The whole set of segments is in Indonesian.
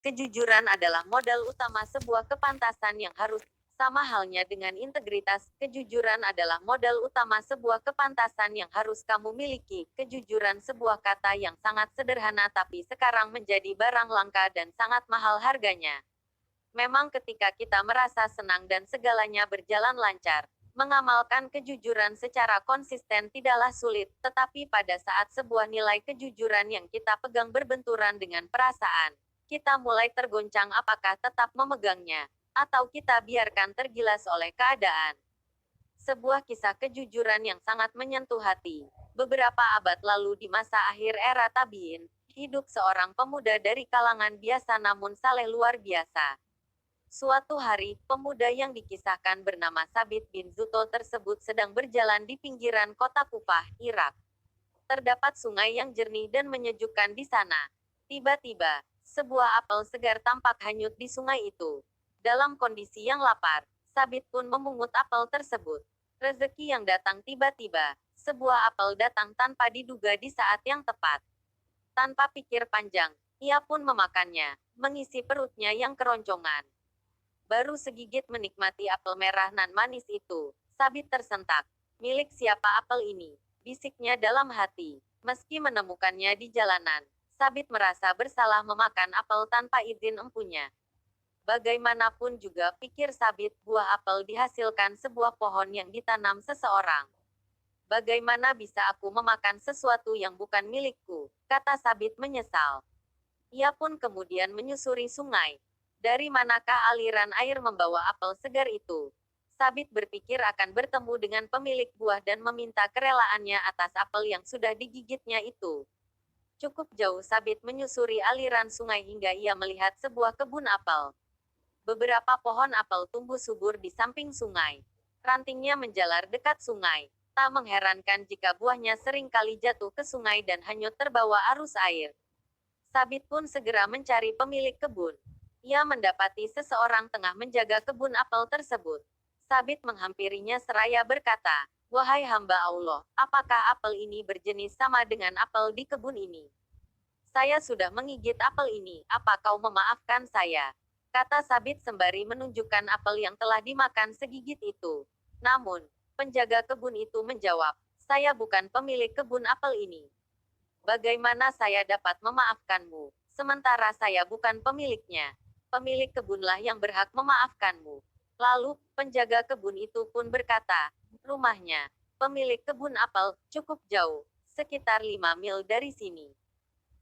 Kejujuran adalah modal utama sebuah kepantasan yang harus sama halnya dengan integritas. Kejujuran adalah modal utama sebuah kepantasan yang harus kamu miliki. Kejujuran sebuah kata yang sangat sederhana tapi sekarang menjadi barang langka dan sangat mahal harganya. Memang ketika kita merasa senang dan segalanya berjalan lancar, mengamalkan kejujuran secara konsisten tidaklah sulit, tetapi pada saat sebuah nilai kejujuran yang kita pegang berbenturan dengan perasaan, kita mulai tergoncang apakah tetap memegangnya, atau kita biarkan tergilas oleh keadaan. Sebuah kisah kejujuran yang sangat menyentuh hati. Beberapa abad lalu di masa akhir era Tabiin, hidup seorang pemuda dari kalangan biasa namun saleh luar biasa. Suatu hari, pemuda yang dikisahkan bernama Sabit bin Zuto tersebut sedang berjalan di pinggiran kota Kufah, Irak. Terdapat sungai yang jernih dan menyejukkan di sana. Tiba-tiba, sebuah apel segar tampak hanyut di sungai itu. Dalam kondisi yang lapar, Sabit pun memungut apel tersebut. Rezeki yang datang tiba-tiba, sebuah apel datang tanpa diduga di saat yang tepat. Tanpa pikir panjang, ia pun memakannya, mengisi perutnya yang keroncongan. Baru segigit menikmati apel merah nan manis itu, Sabit tersentak. Milik siapa apel ini? Bisiknya dalam hati. Meski menemukannya di jalanan, Sabit merasa bersalah memakan apel tanpa izin empunya. Bagaimanapun juga pikir Sabit, buah apel dihasilkan sebuah pohon yang ditanam seseorang. Bagaimana bisa aku memakan sesuatu yang bukan milikku? Kata Sabit menyesal. Ia pun kemudian menyusuri sungai. Dari manakah aliran air membawa apel segar itu? Sabit berpikir akan bertemu dengan pemilik buah dan meminta kerelaannya atas apel yang sudah digigitnya itu. Cukup jauh Sabit menyusuri aliran sungai hingga ia melihat sebuah kebun apel. Beberapa pohon apel tumbuh subur di samping sungai. Rantingnya menjalar dekat sungai. Tak mengherankan jika buahnya sering kali jatuh ke sungai dan hanyut terbawa arus air. Sabit pun segera mencari pemilik kebun. Ia mendapati seseorang tengah menjaga kebun apel tersebut. Sabit menghampirinya seraya berkata, "Wahai hamba Allah, apakah apel ini berjenis sama dengan apel di kebun ini? Saya sudah menggigit apel ini, apa kau memaafkan saya?" Kata Sabit sembari menunjukkan apel yang telah dimakan segigit itu. Namun, penjaga kebun itu menjawab, "Saya bukan pemilik kebun apel ini. Bagaimana saya dapat memaafkanmu, sementara saya bukan pemiliknya? Pemilik kebunlah yang berhak memaafkanmu." Lalu, penjaga kebun itu pun berkata, "Rumahnya, pemilik kebun apel, cukup jauh, sekitar 5 mil dari sini."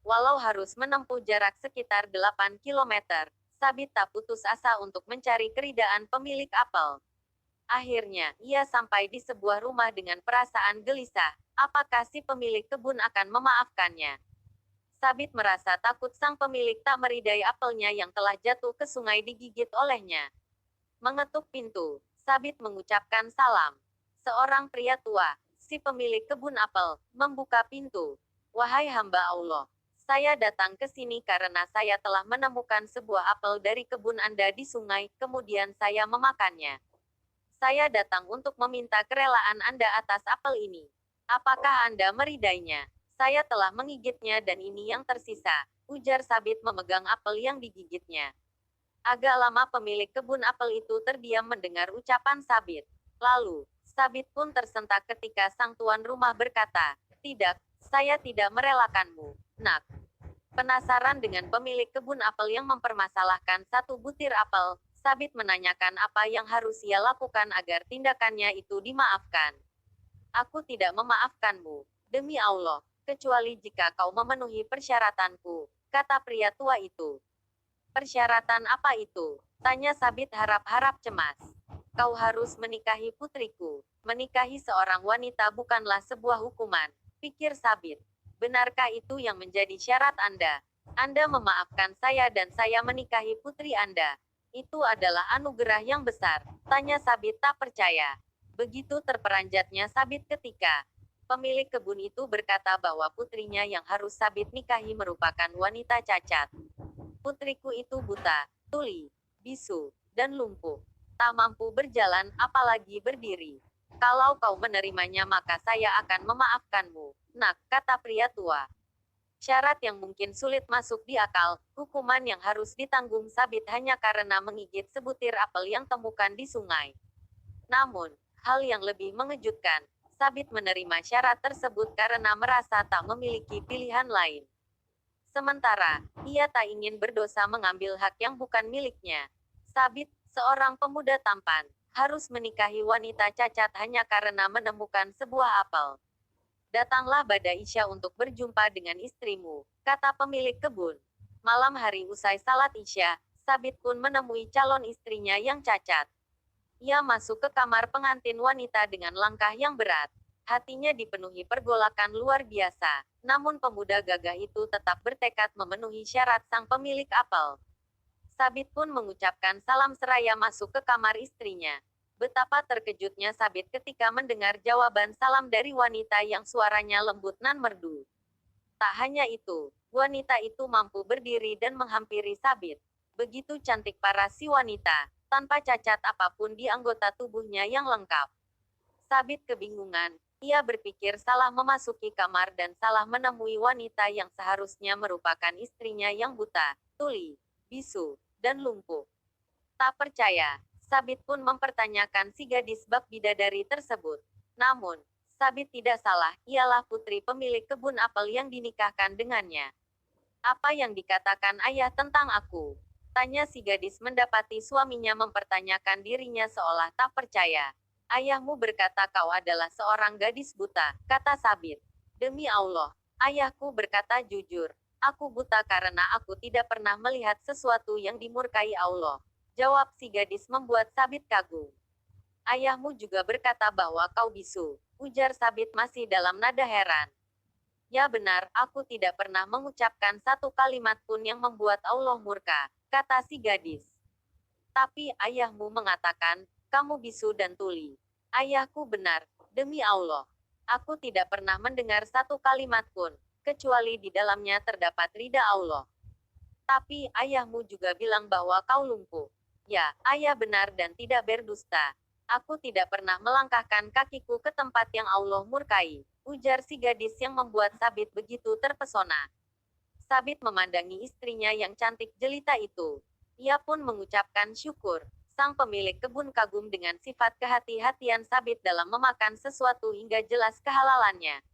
Walau harus menempuh jarak sekitar 8 kilometer, Sabit tak putus asa untuk mencari keridaan pemilik apel. Akhirnya, ia sampai di sebuah rumah dengan perasaan gelisah. Apakah si pemilik kebun akan memaafkannya? Sabit merasa takut sang pemilik tak meridai apelnya yang telah jatuh ke sungai digigit olehnya. Mengetuk pintu, Sabit mengucapkan salam. Seorang pria tua, si pemilik kebun apel, membuka pintu. "Wahai hamba Allah, saya datang ke sini karena saya telah menemukan sebuah apel dari kebun Anda di sungai, kemudian saya memakannya. Saya datang untuk meminta kerelaan Anda atas apel ini. Apakah Anda meridainya? Saya telah menggigitnya dan ini yang tersisa," ujar Sabit memegang apel yang digigitnya. Agak lama pemilik kebun apel itu terdiam mendengar ucapan Sabit. Lalu, Sabit pun tersentak ketika sang tuan rumah berkata, "Tidak, saya tidak merelakanmu, Nak." Penasaran dengan pemilik kebun apel yang mempermasalahkan satu butir apel, Sabit menanyakan apa yang harus ia lakukan agar tindakannya itu dimaafkan. "Aku tidak memaafkanmu, demi Allah, kecuali jika kau memenuhi persyaratanku," kata pria tua itu. "Persyaratan apa itu?" tanya Sabit harap-harap cemas. "Kau harus menikahi putriku." "Menikahi seorang wanita bukanlah sebuah hukuman," pikir Sabit. "Benarkah itu yang menjadi syarat Anda? Anda memaafkan saya dan saya menikahi putri Anda. Itu adalah anugerah yang besar," tanya Sabit tak percaya. Begitu terperanjatnya Sabit ketika pemilik kebun itu berkata bahwa putrinya yang harus Sabit nikahi merupakan wanita cacat. "Putriku itu buta, tuli, bisu, dan lumpuh. Tak mampu berjalan, apalagi berdiri. Kalau kau menerimanya maka saya akan memaafkanmu, Nak," kata pria tua. Syarat yang mungkin sulit masuk di akal, hukuman yang harus ditanggung Sabit hanya karena menggigit sebutir apel yang temukan di sungai. Namun, hal yang lebih mengejutkan, Sabit menerima syarat tersebut karena merasa tak memiliki pilihan lain. Sementara, ia tak ingin berdosa mengambil hak yang bukan miliknya. Sabit, seorang pemuda tampan, harus menikahi wanita cacat hanya karena menemukan sebuah apel. Datanglah pada Isya untuk berjumpa dengan istrimu, kata pemilik kebun. Malam hari usai salat Isya, Sabit pun menemui calon istrinya yang cacat. Ia masuk ke kamar pengantin wanita dengan langkah yang berat. Hatinya dipenuhi pergolakan luar biasa. Namun pemuda gagah itu tetap bertekad memenuhi syarat sang pemilik apel. Sabit pun mengucapkan salam seraya masuk ke kamar istrinya. Betapa terkejutnya Sabit ketika mendengar jawaban salam dari wanita yang suaranya lembut nan merdu. Tak hanya itu, wanita itu mampu berdiri dan menghampiri Sabit. Begitu cantik paras si wanita, tanpa cacat apapun di anggota tubuhnya yang lengkap. Sabit kebingungan, ia berpikir salah memasuki kamar dan salah menemui wanita yang seharusnya merupakan istrinya yang buta, tuli, bisu, dan lumpuh. Tak percaya, Sabit pun mempertanyakan si gadis bak bidadari tersebut. Namun, Sabit tidak salah, ialah putri pemilik kebun apel yang dinikahkan dengannya. Apa yang dikatakan ayah tentang aku? Tanya si gadis mendapati suaminya mempertanyakan dirinya seolah tak percaya. Ayahmu berkata kau adalah seorang gadis buta, kata Sabit. Demi Allah, ayahku berkata jujur. Aku buta karena aku tidak pernah melihat sesuatu yang dimurkai Allah. Jawab si gadis membuat Sabit kagum. Ayahmu juga berkata bahwa kau bisu, ujar Sabit masih dalam nada heran. Ya benar, aku tidak pernah mengucapkan satu kalimat pun yang membuat Allah murka, kata si gadis. Tapi ayahmu mengatakan, kamu bisu dan tuli. Ayahku benar, demi Allah. Aku tidak pernah mendengar satu kalimat pun, kecuali di dalamnya terdapat ridha Allah. Tapi ayahmu juga bilang bahwa kau lumpuh. Ya, ayah benar dan tidak berdusta. Aku tidak pernah melangkahkan kakiku ke tempat yang Allah murkai, ujar si gadis yang membuat Sabit begitu terpesona. Sabit memandangi istrinya yang cantik jelita itu. Ia pun mengucapkan syukur. Sang pemilik kebun kagum dengan sifat kehati-hatian Sabit dalam memakan sesuatu hingga jelas kehalalannya.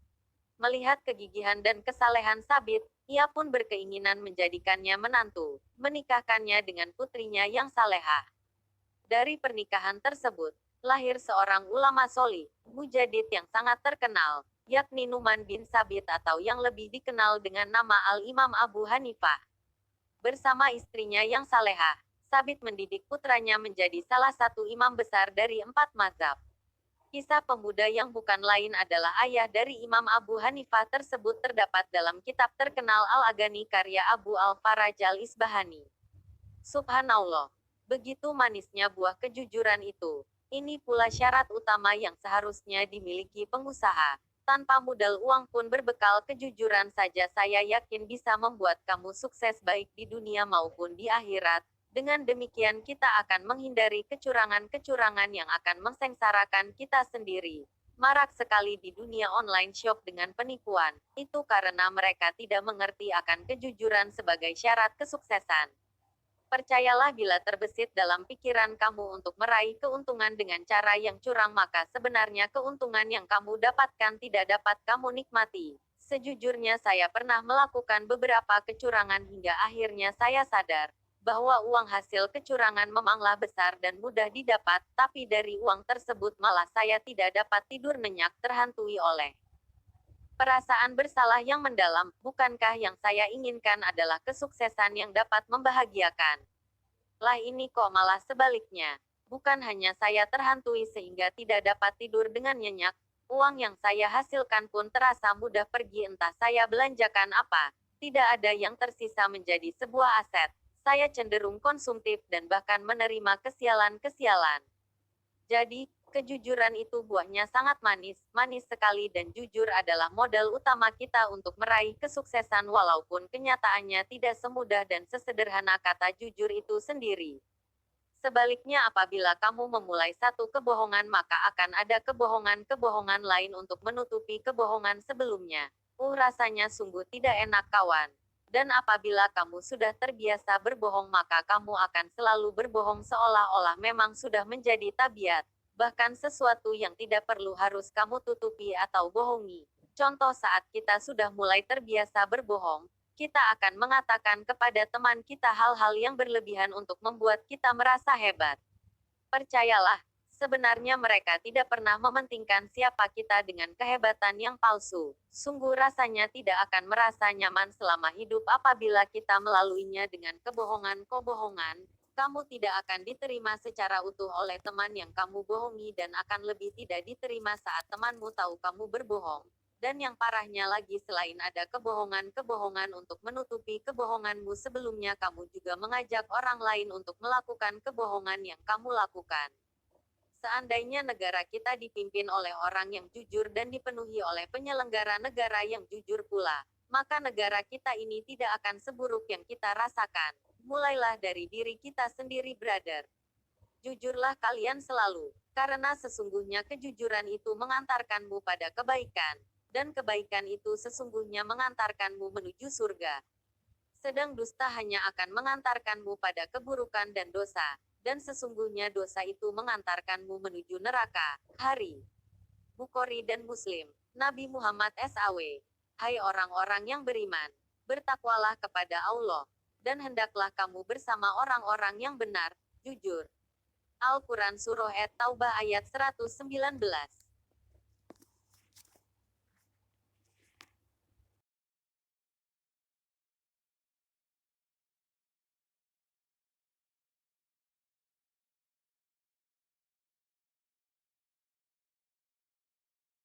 Melihat kegigihan dan kesalehan Sabit, ia pun berkeinginan menjadikannya menantu, menikahkannya dengan putrinya yang salehah. Dari pernikahan tersebut, lahir seorang ulama soli, mujadid yang sangat terkenal, yakni Numan bin Sabit atau yang lebih dikenal dengan nama Al-Imam Abu Hanifah. Bersama istrinya yang salehah, Sabit mendidik putranya menjadi salah satu imam besar dari 4 mazhab. Kisah pemuda yang bukan lain adalah ayah dari Imam Abu Hanifah tersebut terdapat dalam kitab terkenal Al-Aghani karya Abu Al-Faraj Al-Isbahani. Subhanallah. Begitu manisnya buah kejujuran itu. Ini pula syarat utama yang seharusnya dimiliki pengusaha. Tanpa modal uang pun berbekal kejujuran saja saya yakin bisa membuat kamu sukses baik di dunia maupun di akhirat. Dengan demikian kita akan menghindari kecurangan-kecurangan yang akan mengsengsarakan kita sendiri. Marak sekali di dunia online shop dengan penipuan. Itu karena mereka tidak mengerti akan kejujuran sebagai syarat kesuksesan. Percayalah bila terbesit dalam pikiran kamu untuk meraih keuntungan dengan cara yang curang maka sebenarnya keuntungan yang kamu dapatkan tidak dapat kamu nikmati. Sejujurnya saya pernah melakukan beberapa kecurangan hingga akhirnya saya sadar bahwa uang hasil kecurangan memanglah besar dan mudah didapat, tapi dari uang tersebut malah saya tidak dapat tidur nyenyak terhantui oleh perasaan bersalah yang mendalam. Bukankah yang saya inginkan adalah kesuksesan yang dapat membahagiakan? Lah ini kok malah sebaliknya. Bukan hanya saya terhantui sehingga tidak dapat tidur dengan nyenyak, uang yang saya hasilkan pun terasa mudah pergi entah saya belanjakan apa. Tidak ada yang tersisa menjadi sebuah aset. Saya cenderung konsumtif dan bahkan menerima kesialan-kesialan. Jadi, kejujuran itu buahnya sangat manis, manis sekali dan jujur adalah modal utama kita untuk meraih kesuksesan walaupun kenyataannya tidak semudah dan sesederhana kata jujur itu sendiri. Sebaliknya apabila kamu memulai satu kebohongan maka akan ada kebohongan-kebohongan lain untuk menutupi kebohongan sebelumnya. Rasanya sungguh tidak enak kawan. Dan apabila kamu sudah terbiasa berbohong maka kamu akan selalu berbohong seolah-olah memang sudah menjadi tabiat. Bahkan sesuatu yang tidak perlu harus kamu tutupi atau bohongi. Contoh saat kita sudah mulai terbiasa berbohong, kita akan mengatakan kepada teman kita hal-hal yang berlebihan untuk membuat kita merasa hebat. Percayalah, sebenarnya mereka tidak pernah mementingkan siapa kita dengan kehebatan yang palsu. Sungguh rasanya tidak akan merasa nyaman selama hidup apabila kita melaluinya dengan kebohongan-kebohongan. Kamu tidak akan diterima secara utuh oleh teman yang kamu bohongi dan akan lebih tidak diterima saat temanmu tahu kamu berbohong. Dan yang parahnya lagi selain ada kebohongan-kebohongan untuk menutupi kebohonganmu sebelumnya kamu juga mengajak orang lain untuk melakukan kebohongan yang kamu lakukan. Seandainya negara kita dipimpin oleh orang yang jujur dan dipenuhi oleh penyelenggara negara yang jujur pula, maka negara kita ini tidak akan seburuk yang kita rasakan. Mulailah dari diri kita sendiri, brother. Jujurlah kalian selalu, karena sesungguhnya kejujuran itu mengantarkanmu pada kebaikan, dan kebaikan itu sesungguhnya mengantarkanmu menuju surga. Sedang dusta hanya akan mengantarkanmu pada keburukan dan dosa, dan sesungguhnya dosa itu mengantarkanmu menuju neraka. Hari Bukhari dan Muslim, Nabi Muhammad SAW. Hai orang-orang yang beriman, bertakwalah kepada Allah, dan hendaklah kamu bersama orang-orang yang benar, jujur. Al-Quran Surah At-Taubah ayat 119.